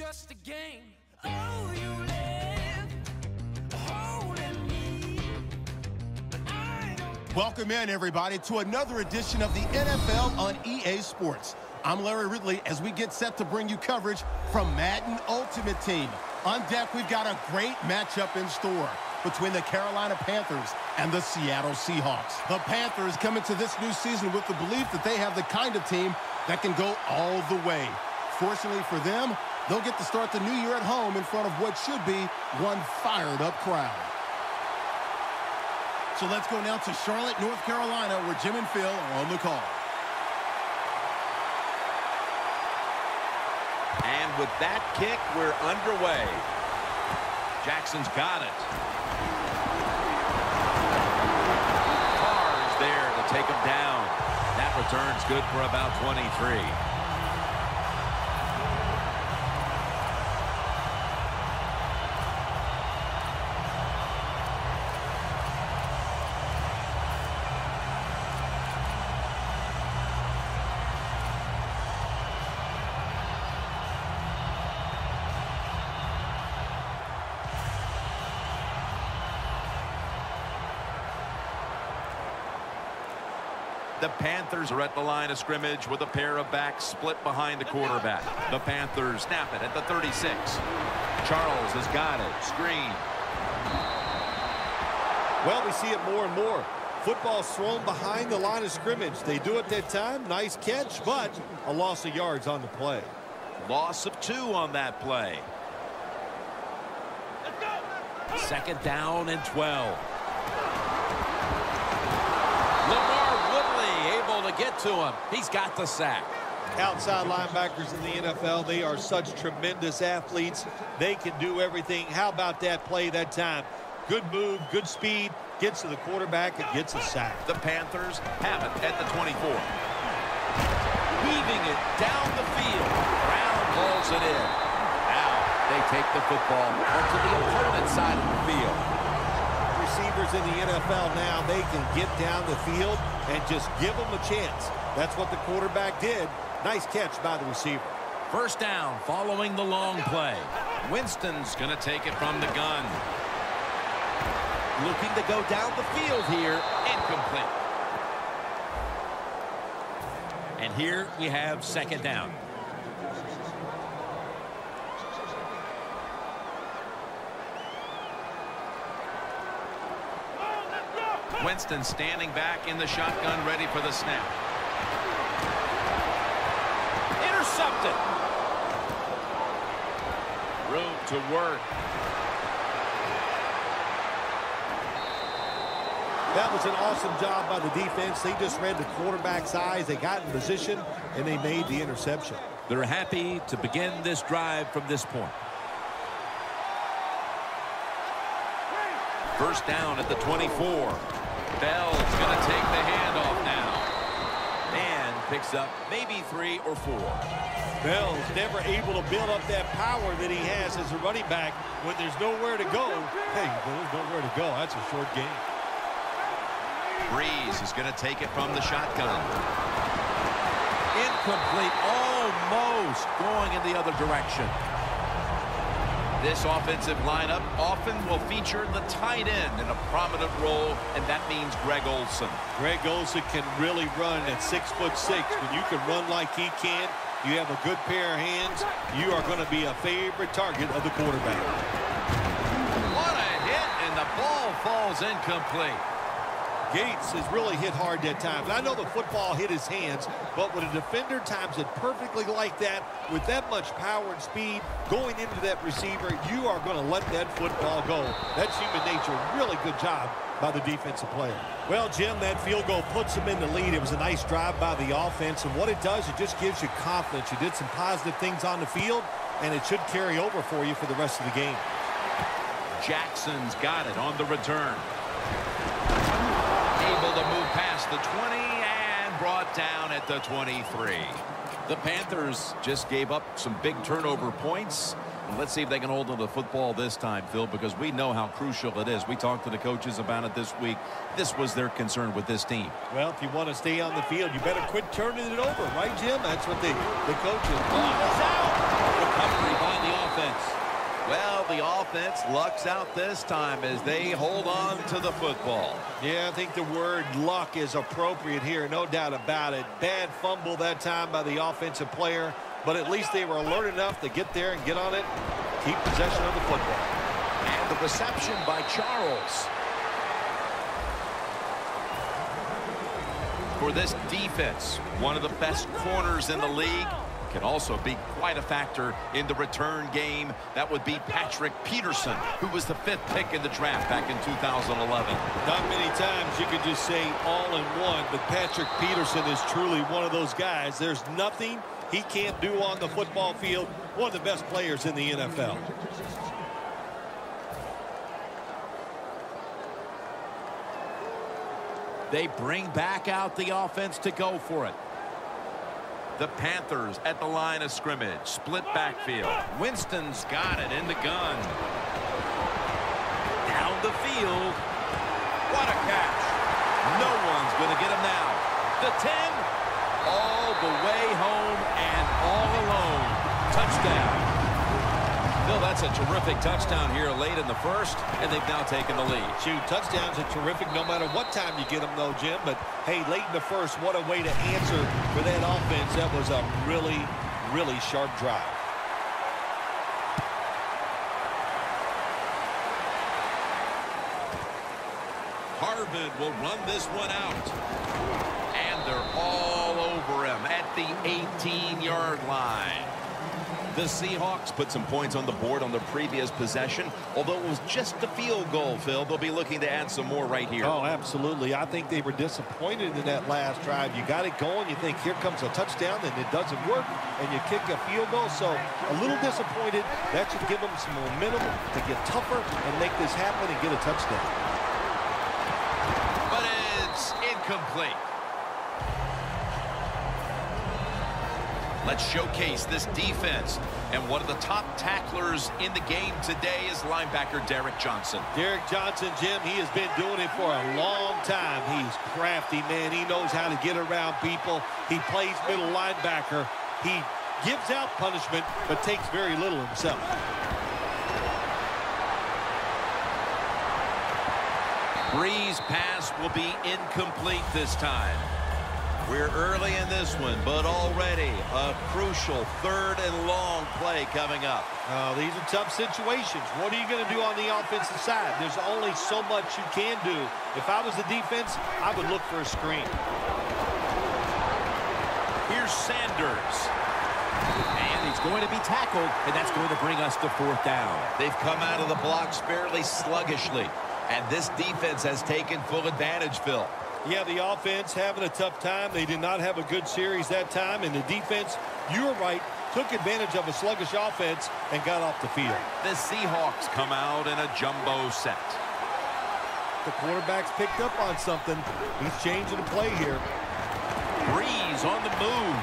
just a game. Oh, you live holding me. Welcome in, everybody, to another edition of the NFL on EA Sports. I'm Larry Ridley as we get set to bring you coverage from Madden Ultimate Team. On deck, we've got a great matchup in store between the Carolina Panthers and the Seattle Seahawks. The Panthers come into this new season with the belief that they have the kind of team that can go all the way. Fortunately for them, they'll get to start the new year at home in front of what should be one fired-up crowd. So let's go now to Charlotte, North Carolina, where Jim and Phil are on the call. And with that kick, we're underway. Jackson's got it. Carr's there to take him down. That return's good for about 23. The Panthers are at the line of scrimmage with a pair of backs split behind the quarterback. The Panthers snap it at the 36. Charles has got it. Screen. Well, we see it more and more. Football's thrown behind the line of scrimmage. They do it that time. Nice catch, but a loss of yards on the play. Loss of 2 on that play. Second down and 12. To get to him. He's got the sack. Outside linebackers in the NFL, they are such tremendous athletes. They can do everything. How about that play that time? Good move, good speed, gets to the quarterback and gets a sack. The Panthers have it at the 24. Weaving it down the field. Brown pulls it in. Now they take the football onto the opponent's side of the field. Receivers in the NFL now, they can get down the field and just give them a chance. That's what the quarterback did. Nice catch by the receiver. First down following the long play. Winston's going to take it from the gun. Looking to go down the field here. Incomplete. And here we have second down. Winston standing back in the shotgun, ready for the snap. Intercepted. Room to work. That was an awesome job by the defense. They just read the quarterback's eyes. They got in position, and they made the interception. They're happy to begin this drive from this point. First down at the 24. Bell's going to take the handoff now. And picks up maybe 3 or 4. Bell's never able to build up that power that he has as a running back when there's nowhere to go. Hey, there's nowhere to go. That's a short game. Breeze is going to take it from the shotgun. Incomplete. Almost going in the other direction. This offensive lineup often will feature the tight end in a prominent role, and that means Greg Olsen. Greg Olsen can really run at 6'6". When you can run like he can, you have a good pair of hands, you are going to be a favorite target of the quarterback. What a hit, and the ball falls incomplete. Gates has really hit hard that time. And I know the football hit his hands, but when a defender times it perfectly like that, with that much power and speed going into that receiver, you are going to let that football go. That's human nature. Really good job by the defensive player. Well, Jim, that field goal puts them in the lead. It was a nice drive by the offense, and what it does, it just gives you confidence. You did some positive things on the field, and it should carry over for you for the rest of the game. Jackson's got it on the return. Able to move past the 20 and brought down at the 23. The Panthers just gave up some big turnover points. Let's see if they can hold on to the football this time, Phil, because we know how crucial it is. We talked to the coaches about it this week. This was their concern with this team. Well, if you want to stay on the field, you better quit turning it over, right, Jim? That's what the coaches. Ball is out. Recovery by the offense. Well, the offense lucks out this time as they hold on to the football. Yeah, I think the word luck is appropriate here, no doubt about it. Bad fumble that time by the offensive player, but at least they were alert enough to get there and get on it, keep possession of the football. And the reception by Charles. For this defense, one of the best corners in the league, can also be quite a factor in the return game. That would be Patrick Peterson, who was the 5th pick in the draft back in 2011. Not many times you could just say all in one, but Patrick Peterson is truly one of those guys. There's nothing he can't do on the football field. One of the best players in the NFL. They bring back out the offense to go for it. The Panthers at the line of scrimmage. Split backfield. Winston's got it in the gun. Down the field. What a catch. No one's going to get him now. The 10. All the way home and all alone. Touchdown. Bill, that's a terrific touchdown here late in the first, and they've now taken the lead. Shoot, touchdowns are terrific no matter what time you get them, though, Jim. But, hey, late in the first, what a way to answer for that offense. That was a really, really sharp drive. Harvin will run this one out. And they're all over him at the 18-yard line. The Seahawks put some points on the board on the previous possession. Although it was just a field goal, Phil, they'll be looking to add some more right here. Oh, absolutely. I think they were disappointed in that last drive. You got it going. You think, here comes a touchdown, and it doesn't work, and you kick a field goal. So a little disappointed. That should give them some momentum to get tougher and make this happen and get a touchdown. But it's incomplete. Let's showcase this defense. And one of the top tacklers in the game today is linebacker Derek Johnson. Derek Johnson, Jim, he has been doing it for a long time. He's crafty, man. He knows how to get around people. He plays middle linebacker. He gives out punishment, but takes very little himself. Bree's pass will be incomplete this time. We're early in this one, but already a crucial 3rd and long play coming up. Oh, these are tough situations. What are you going to do on the offensive side? There's only so much you can do. If I was the defense, I would look for a screen. Here's Sanders. And he's going to be tackled, and that's going to bring us to 4th down. They've come out of the blocks fairly sluggishly, and this defense has taken full advantage, Phil. Yeah, the offense having a tough time. They did not have a good series that time. And the defense, you were right, took advantage of a sluggish offense and got off the field. The Seahawks come out in a jumbo set. The quarterback's picked up on something. He's changing the play here. Breeze on the move.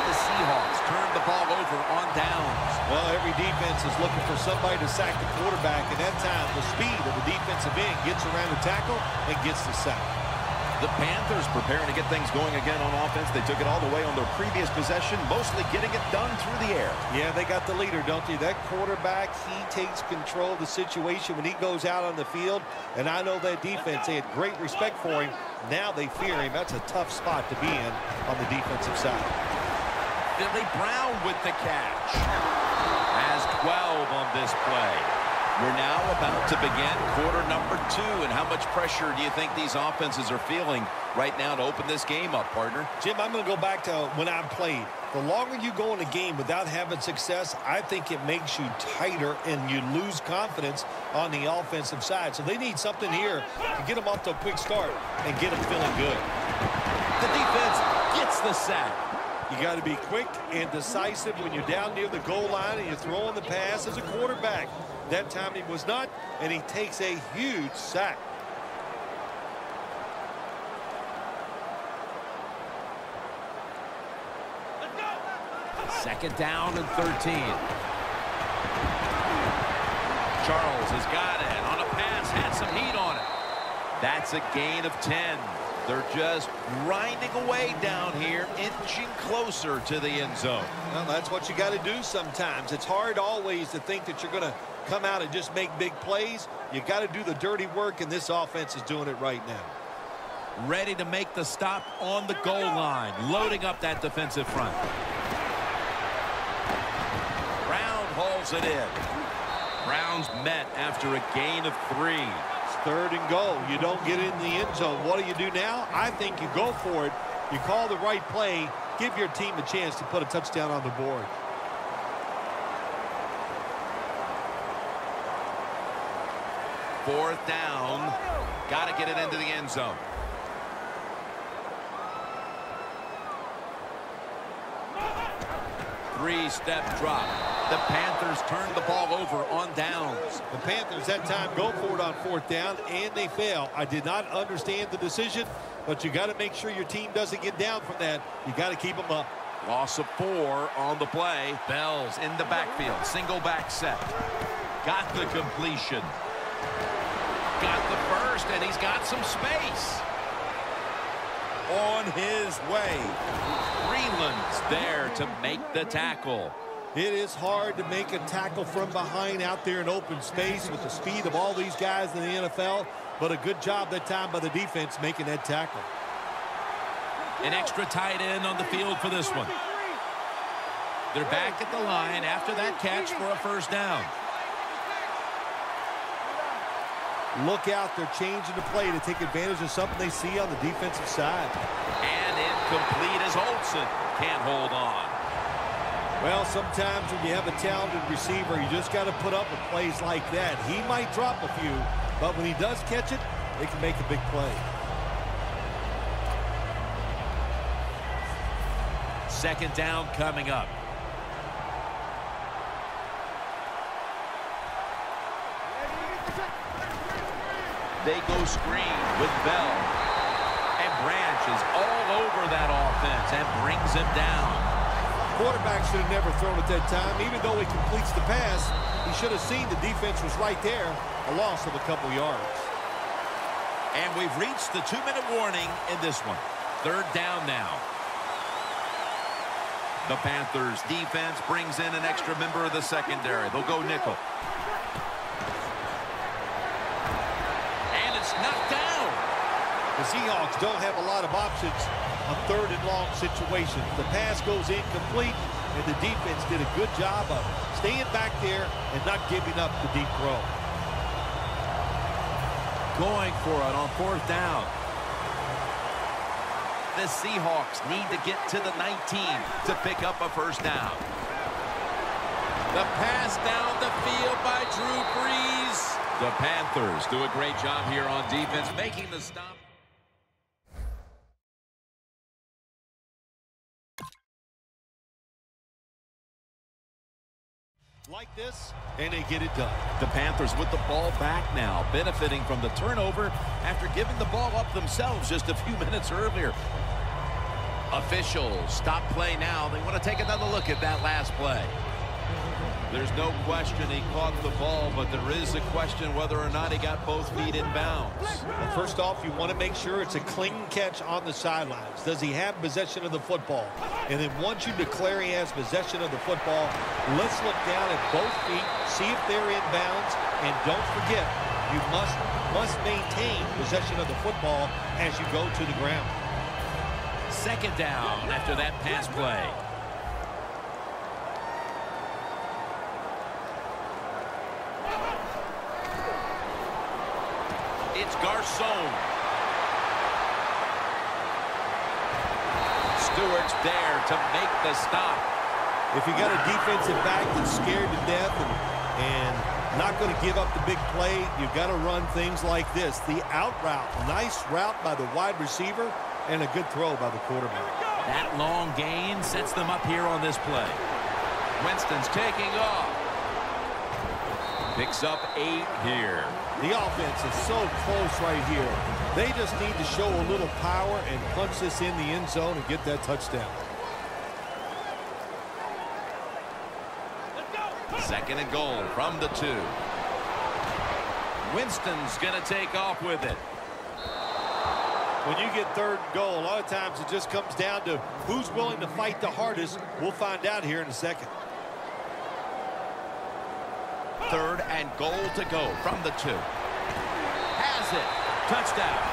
The Seahawks turn the ball over on downs. Well, every defense is looking for somebody to sack the quarterback, and that time the speed of the defensive end gets around the tackle and gets the sack. The Panthers preparing to get things going again on offense. They took it all the way on their previous possession, mostly getting it done through the air. Yeah, they got the leader, don't they? That quarterback, he takes control of the situation when he goes out on the field, and I know that defense, they had great respect for him. Now they fear him. That's a tough spot to be in on the defensive side. Billy Brown with the catch. Has 12 on this play. We're now about to begin quarter number 2. And how much pressure do you think these offenses are feeling right now to open this game up, partner? Jim, I'm going to go back to when I played. The longer you go in a game without having success, I think it makes you tighter and you lose confidence on the offensive side. So they need something here to get them off to a quick start and get them feeling good. The defense gets the sack. You got to be quick and decisive when you're down near the goal line and you're throwing the pass as a quarterback. That time he was not, and he takes a huge sack. Second down and 13. Charles has got it on a pass, had some heat on it. That's a gain of 10. They're just grinding away down here, inching closer to the end zone. Well, that's what you got to do sometimes. It's hard always to think that you're going to come out and just make big plays. You got to do the dirty work, and this offense is doing it right now. Ready to make the stop on the goal line, loading up that defensive front. Brown hauls it in. Browns met after a gain of 3. It's 3rd and goal. You don't get in the end zone. What do you do now? I think you go for it. You call the right play. Give your team a chance to put a touchdown on the board. Fourth down. Got to get it into the end zone. Three-step drop. The Panthers turned the ball over on downs. The Panthers that time go for it on 4th down, and they fail. I did not understand the decision, but you got to make sure your team doesn't get down from that. You got to keep them up. Loss of 4 on the play. Bell's in the backfield. Single back set. Got the completion. Got the first, and he's got some space. On his way. Freeland's there to make the tackle. It is hard to make a tackle from behind out there in open space with the speed of all these guys in the NFL, but a good job that time by the defense making that tackle. An extra tight end on the field for this one. They're back at the line after that catch for a first down. Look out, they're changing the play to take advantage of something they see on the defensive side. And incomplete as Olsen can't hold on. Well, sometimes when you have a talented receiver, you just got to put up with plays like that. He might drop a few, but when he does catch it, they can make a big play. Second down coming up. They go screen with Bell. And Branch is all over that offense and brings him down. Quarterback should have never thrown at that time. Even though he completes the pass, he should have seen the defense was right there. A loss of a couple yards. And we've reached the 2-minute warning in this one. Third down now. The Panthers defense brings in an extra member of the secondary. They'll go nickel. And it's knocked down. The Seahawks don't have a lot of options on 3rd and long situations. The pass goes incomplete, and the defense did a good job of staying back there and not giving up the deep throw. Going for it on 4th down. The Seahawks need to get to the 19 to pick up a first down. The pass down the field by Drew Brees. The Panthers do a great job here on defense, making the stop. Like this, and they get it done. The Panthers with the ball back now, benefiting from the turnover after giving the ball up themselves just a few minutes earlier. Officials stop play now. They want to take another look at that last play. There's no question he caught the ball, but there is a question whether or not he got both feet in bounds. Well, first off, you want to make sure it's a clean catch on the sidelines. Does he have possession of the football? And then once you declare he has possession of the football, let's look down at both feet, see if they're in bounds, and don't forget, you must maintain possession of the football as you go to the ground. Second down after that pass play. It's Garcon. Stewart's there to make the stop. If you got a defensive back that's scared to death and not going to give up the big play, you've got to run things like this. The out route, nice route by the wide receiver, and a good throw by the quarterback. That long gain sets them up here on this play. Winston's taking off. Picks up 8 here. The offense is so close right here. They just need to show a little power and punch this in the end zone and get that touchdown. Second and goal from the 2. Winston's going to take off with it. When you get third and goal, a lot of times it just comes down to who's willing to fight the hardest. We'll find out here in a second. Third and goal to go from the 2. Has it. Touchdown.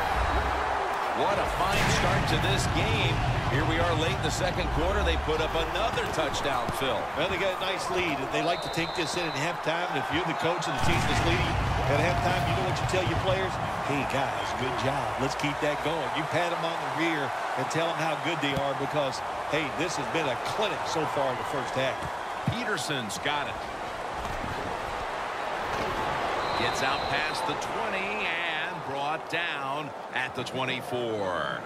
What a fine start to this game. Here we are late in the second quarter. They put up another touchdown, Phil. Well, they got a nice lead. They like to take this in at halftime. And if you're the coach of the team that's leading at halftime, you know what you tell your players? Hey, guys, good job. Let's keep that going. You pat them on the rear and tell them how good they are because, hey, this has been a clinic so far in the first half. Peterson's got it. Gets out past the 20 and brought down at the 24.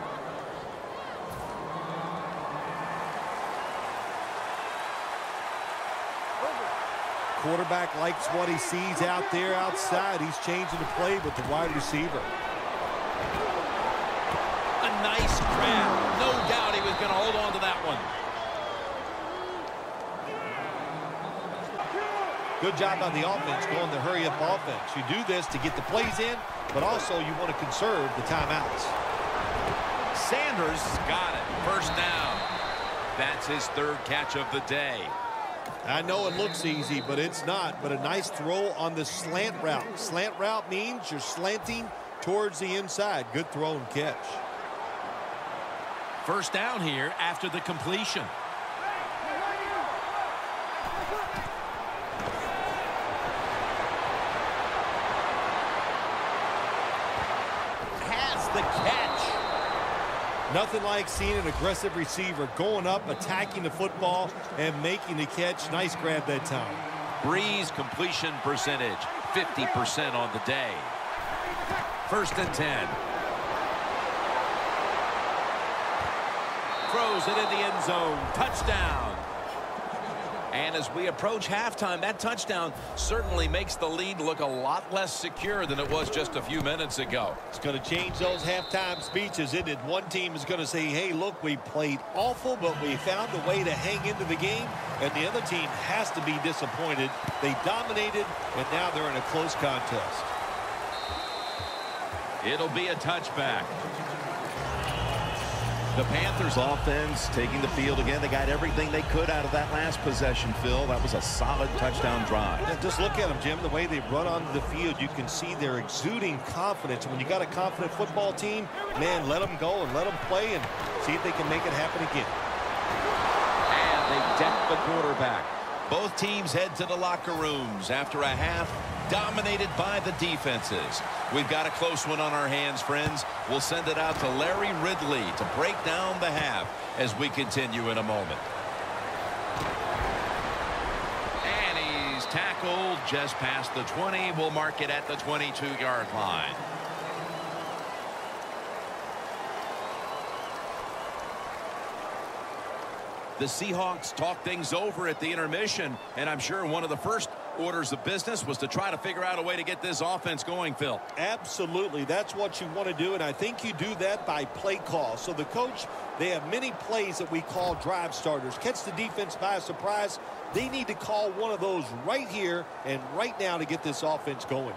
Quarterback likes what he sees out there outside. He's changing the play with the wide receiver. A nice grab. No doubt he was going to hold on to that one. Good job on the offense going the hurry-up offense. You do this to get the plays in, but also you want to conserve the timeouts. Sanders got it. First down. That's his third catch of the day. I know it looks easy, but it's not. But a nice throw on the slant route. Slant route means you're slanting towards the inside. Good throw and catch. First down here after the completion. Has the catch. Nothing like seeing an aggressive receiver going up, attacking the football, and making the catch. Nice grab that time. Breeze completion percentage, 50% on the day. First and 10. Throws it in the end zone. Touchdown. And as we approach halftime, that touchdown certainly makes the lead look a lot less secure than it was just a few minutes ago. It's going to change those halftime speeches, isn't it? One team is going to say, hey, look, we played awful, but we found a way to hang into the game. And the other team has to be disappointed. They dominated, and now they're in a close contest. It'll be a touchback. The Panthers offense taking the field again. They got everything they could out of that last possession, Phil. That was a solid touchdown drive. Yeah, just look at them, Jim. The way they run onto the field, you can see they're exuding confidence. When you got a confident football team, man, let them go and let them play and see if they can make it happen again. And they deck the quarterback. Both teams head to the locker rooms after a half dominated by the defenses. We've got a close one on our hands, friends. We'll send it out to Larry Ridley to break down the half as we continue in a moment. And he's tackled just past the 20. We'll mark it at the 22-yard line. The Seahawks talk things over at the intermission, and I'm sure one of the first orders of business was to try to figure out a way to get this offense going, Phil. Absolutely. That's what you want to do, and I think you do that by play call. So the coach, they have many plays that we call drive starters. Catch the defense by a surprise. They need to call one of those right here and right now to get this offense going.